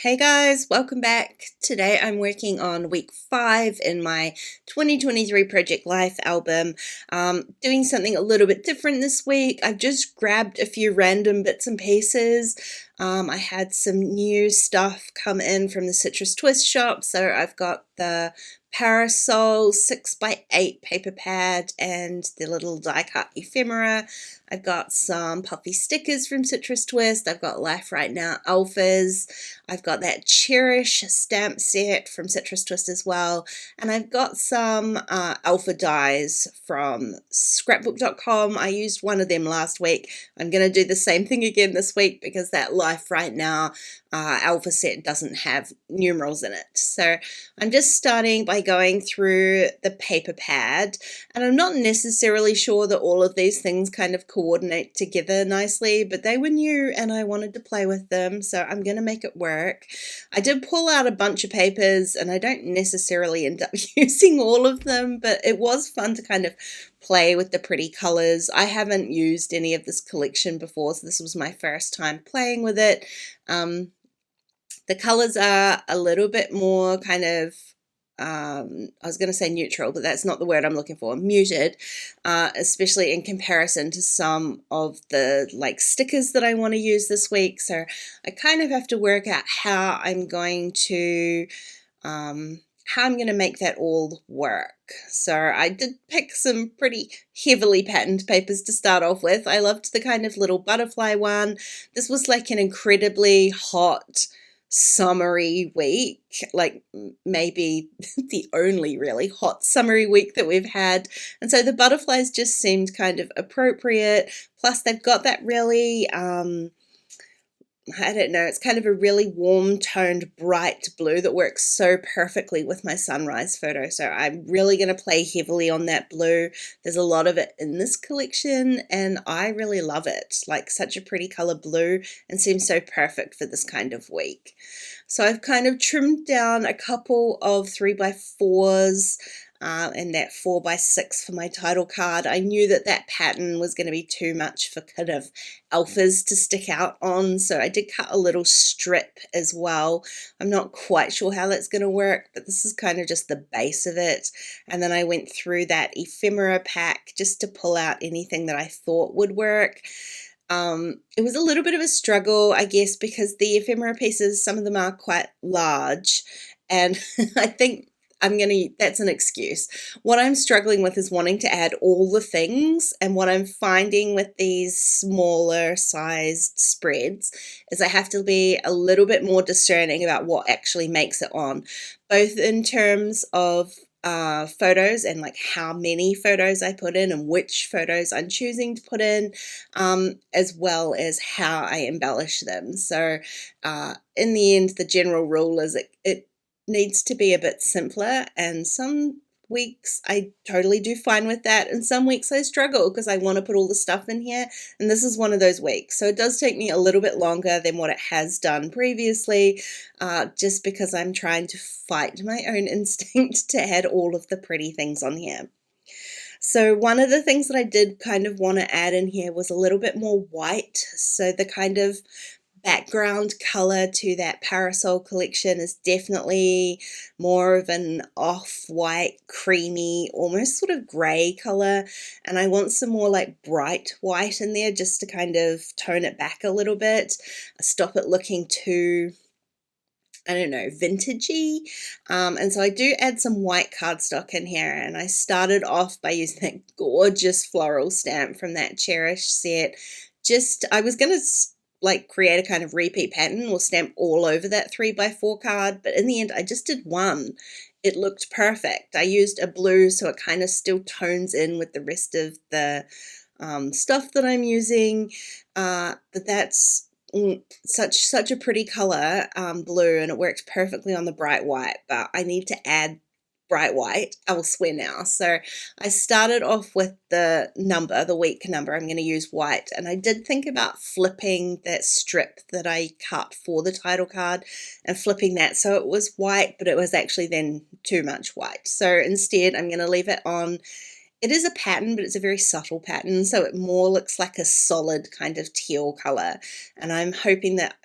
Hey guys, welcome back. Today I'm working on week 5 in my 2023 Project Life album. Doing something a little bit different this week. I've just grabbed a few random bits and pieces. I had some new stuff come in from the Citrus Twist shop, so I've got the parasol 6x8 paper pad and the little die cut ephemera. I've got some puffy stickers from Citrus Twist. I've got Life Right Now alphas. I've got that Cherish stamp set from Citrus Twist as well. And I've got some alpha dies from scrapbook.com. I used one of them last week. I'm going to do the same thing again this week because that Life Right Now alpha set doesn't have numerals in it. So I'm just starting by going through the paper pad, and I'm not necessarily sure that all of these things kind of coordinate together nicely, but they were new and I wanted to play with them, so I'm going to make it work. I did pull out a bunch of papers and I don't necessarily end up using all of them, but it was fun to kind of play with the pretty colors. I haven't used any of this collection before, so this was my first time playing with it. The colors are a little bit more kind of I was going to say neutral, but that's not the word I'm looking for, muted, especially in comparison to some of the stickers that I want to use this week. So I kind of have to work out how I'm going to make that all work. So I did pick some pretty heavily patterned papers to start off with. I loved the kind of little butterfly one. This was like an incredibly hot summery week, like maybe the only really hot summery week that we've had, and so the butterflies just seemed kind of appropriate. Plus they've got that really I don't know, it's kind of a really warm toned bright blue that works so perfectly with my sunrise photo, so I'm really going to play heavily on that blue. There's a lot of it in this collection and I really love it, like such a pretty color blue, and seems so perfect for this kind of week. So I've kind of trimmed down a couple of 3x4s and that 4x6 for my title card. I knew that that pattern was going to be too much for kind of alphas to stick out on, so I did cut a little strip as well. I'm not quite sure how that's going to work, but this is kind of just the base of it. And then I went through that ephemera pack just to pull out anything that I thought would work. It was a little bit of a struggle, I guess, because the ephemera pieces, some of them are quite large, and I think that's an excuse. What I'm struggling with is wanting to add all the things, and what I'm finding with these smaller sized spreads is I have to be a little bit more discerning about what actually makes it on, both in terms of photos and like how many photos I put in and which photos I'm choosing to put in, as well as how I embellish them. So in the end, the general rule is it needs to be a bit simpler, and some weeks I totally do fine with that, and some weeks I struggle because I want to put all the stuff in here, and this is one of those weeks. So it does take me a little bit longer than what it has done previously, just because I'm trying to fight my own instinct to add all of the pretty things on here. So one of the things that I did kind of want to add in here was a little bit more white, so the kind of background color to that parasol collection is definitely more of an off-white, creamy, almost sort of gray color, and I want some more like bright white in there just to kind of tone it back a little bit, stop it looking too, I don't know, vintagey. And so I do add some white cardstock in here, and I started off by using that gorgeous floral stamp from that Cherish set. I was going to create a kind of repeat pattern or stamp all over that 3x4 card, but in the end I just did one. It looked perfect. I used a blue so it kind of still tones in with the rest of the stuff that I'm using, but that's such a pretty color, blue, and it works perfectly on the bright white, but I need to add bright white elsewhere now. So I started off with the week number. I'm going to use white, and I did think about flipping that strip that I cut for the title card and flipping that so it was white, but it was actually then too much white. So instead I'm going to leave it on. It is a pattern, but it's a very subtle pattern, so it more looks like a solid kind of teal color, and I'm hoping that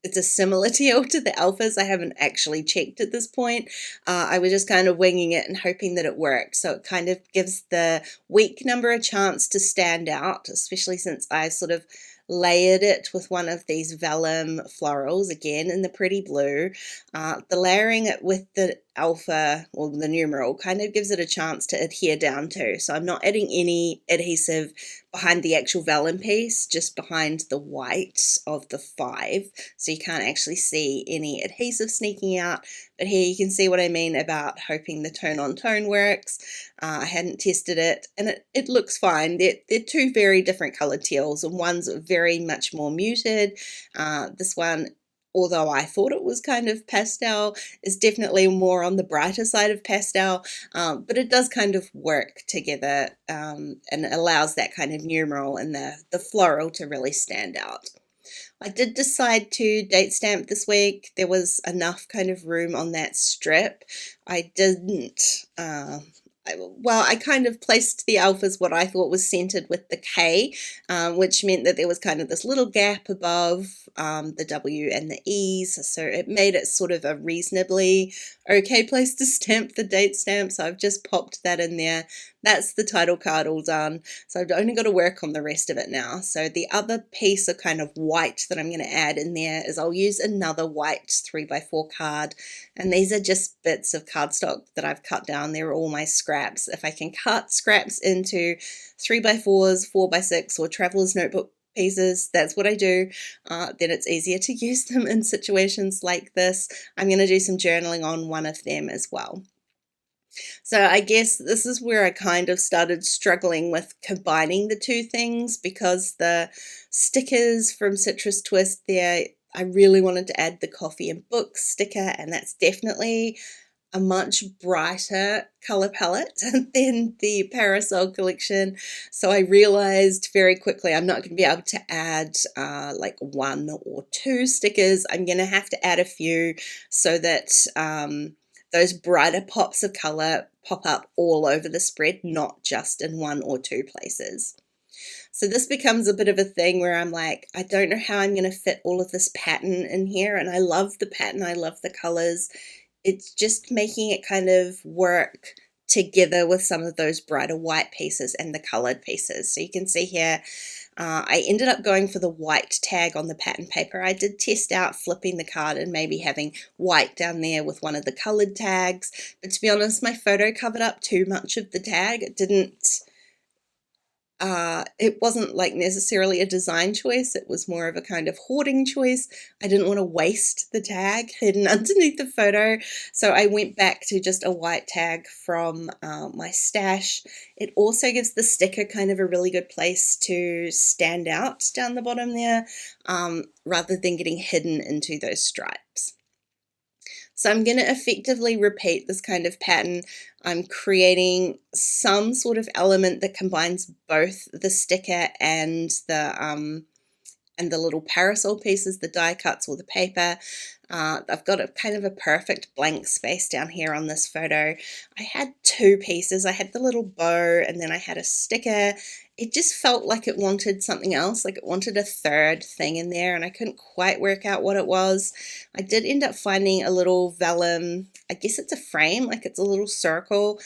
it's a similar teal to the alphas. I haven't actually checked at this point. I was just kind of winging it and hoping that it worked. So it kind of gives the weak number a chance to stand out, especially since I sort of layered it with one of these vellum florals, again in the pretty blue. The layering it with the alpha, or the numeral, kind of gives it a chance to adhere down to. So I'm not adding any adhesive behind the actual vellum piece, just behind the white of the 5, so you can't actually see any adhesive sneaking out. But here you can see what I mean about hoping the tone on tone works. I hadn't tested it, and it looks fine. They're two very different colored teals, and one's very much more muted. This one, although I thought it was kind of pastel, is definitely more on the brighter side of pastel, but it does kind of work together, and allows that kind of numeral and the floral to really stand out. I did decide to date stamp this week. There was enough kind of room on that strip. I didn't, I kind of placed the alphas what I thought was centered with the K, which meant that there was kind of this little gap above the W and the E's, so it made it sort of a reasonably okay place to stamp the date stamp. So I've just popped that in there. That's the title card all done, so I've only got to work on the rest of it now. So the other piece of kind of white that I'm going to add in there is I'll use another white 3x4 card, and these are just bits of cardstock that I've cut down. They're all my scraps. If I can cut scraps into 3x4s, 4x6, or traveler's notebook pieces, that's what I do. Then it's easier to use them in situations like this. I'm going to do some journaling on one of them as well. So I guess this is where I kind of started struggling with combining the two things, because the stickers from Citrus Twist there, I really wanted to add the coffee and books sticker, and that's definitely a much brighter color palette than the Parasol collection. So I realized very quickly I'm not going to be able to add like 1 or 2 stickers. I'm going to have to add a few so that those brighter pops of color pop up all over the spread, not just in 1 or 2 places. So this becomes a bit of a thing where I'm like, I don't know how I'm going to fit all of this pattern in here, and I love the pattern, I love the colors. It's just making it kind of work together with some of those brighter white pieces and the colored pieces. So you can see here, I ended up going for the white tag on the pattern paper. I did test out flipping the card and maybe having white down there with one of the colored tags, but to be honest, my photo covered up too much of the tag. It wasn't like necessarily a design choice. It was more of a kind of hoarding choice. I didn't want to waste the tag hidden underneath the photo, so I went back to just a white tag from my stash. It also gives the sticker kind of a really good place to stand out down the bottom there, rather than getting hidden into those stripes. So I'm going to effectively repeat this kind of pattern. I'm creating some sort of element that combines both the sticker and the little parasol pieces, the die cuts or the paper. I've got a kind of a perfect blank space down here on this photo. I had 2 pieces. I had the little bow, and then I had a sticker. It just felt like it wanted something else, like it wanted a third thing in there, and I couldn't quite work out what it was. I did end up finding a little vellum, I guess it's a frame, like it's a little circle,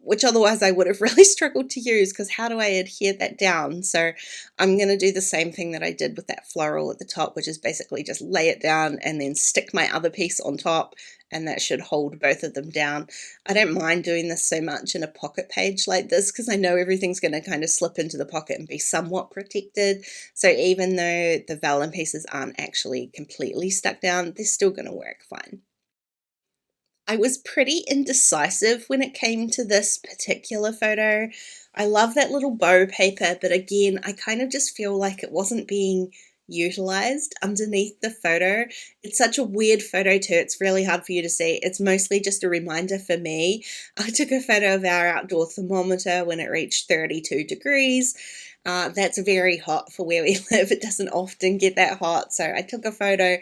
which otherwise I would have really struggled to use, because how do I adhere that down? So I'm going to do the same thing that I did with that floral at the top, which is basically just lay it down and then stick my other piece on top, and that should hold both of them down. I don't mind doing this so much in a pocket page like this, because I know everything's going to kind of slip into the pocket and be somewhat protected. So even though the vellum pieces aren't actually completely stuck down, they're still going to work fine. I was pretty indecisive when it came to this particular photo. I love that little bow paper, but again, I kind of just feel like it wasn't being utilized underneath the photo. It's such a weird photo too. It's really hard for you to see. It's mostly just a reminder for me. I took a photo of our outdoor thermometer when it reached 32 degrees. That's very hot for where we live. It doesn't often get that hot. So I took a photo.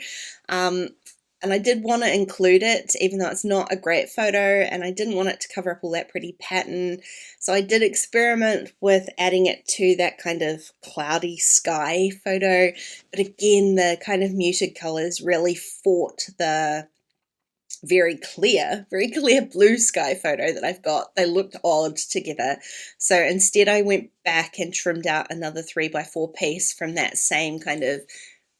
And I did want to include it, even though it's not a great photo, and I didn't want it to cover up all that pretty pattern. So I did experiment with adding it to that kind of cloudy sky photo. But again, the kind of muted colors really fought the very clear blue sky photo that I've got. They looked odd together. So instead I went back and trimmed out another 3x4 piece from that same kind of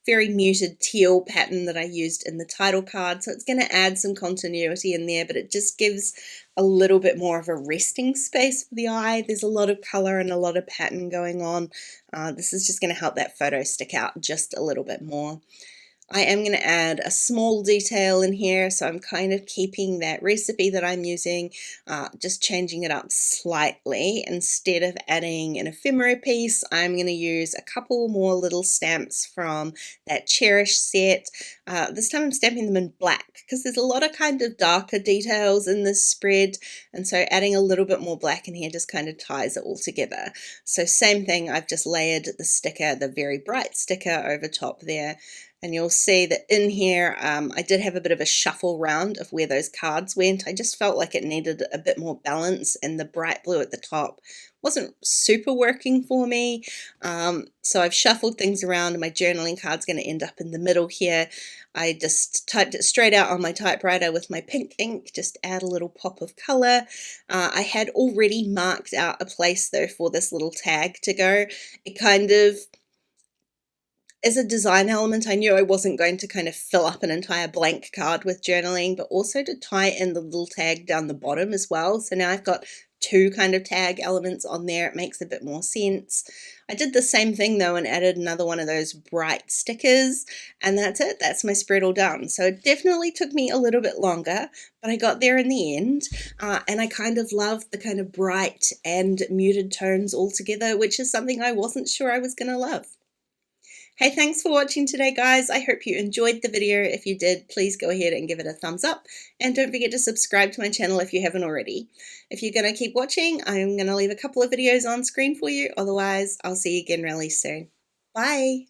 very muted teal pattern that I used in the title card. So it's going to add some continuity in there, but it just gives a little bit more of a resting space for the eye. There's a lot of color and a lot of pattern going on. This is just going to help that photo stick out just a little bit more. I am going to add a small detail in here, so I'm kind of keeping that recipe that I'm using, just changing it up slightly. Instead of adding an ephemera piece, I'm going to use a couple more little stamps from that Cherish set. This time I'm stamping them in black because there's a lot of kind of darker details in this spread, and so adding a little bit more black in here just kind of ties it all together. So same thing, I've just layered the sticker, the very bright sticker, over top there. And you'll see that in here, I did have a bit of a shuffle round of where those cards went. I just felt like it needed a bit more balance, and the bright blue at the top wasn't super working for me. So I've shuffled things around, and my journaling card's going to end up in the middle here. I just typed it straight out on my typewriter with my pink ink, just add a little pop of color. I had already marked out a place though for this little tag to go. It kind of, as a design element, I knew I wasn't going to kind of fill up an entire blank card with journaling, but also to tie in the little tag down the bottom as well. So now I've got two kind of tag elements on there. It makes a bit more sense. I did the same thing though and added another one of those bright stickers, and that's it. That's my spread all done. So it definitely took me a little bit longer, but I got there in the end, and I kind of loved the kind of bright and muted tones all together, which is something I wasn't sure I was going to love. Hey, thanks for watching today, guys. I hope you enjoyed the video. If you did, please go ahead and give it a thumbs up. And don't forget to subscribe to my channel if you haven't already. If you're going to keep watching, I'm going to leave a couple of videos on screen for you. Otherwise, I'll see you again really soon. Bye.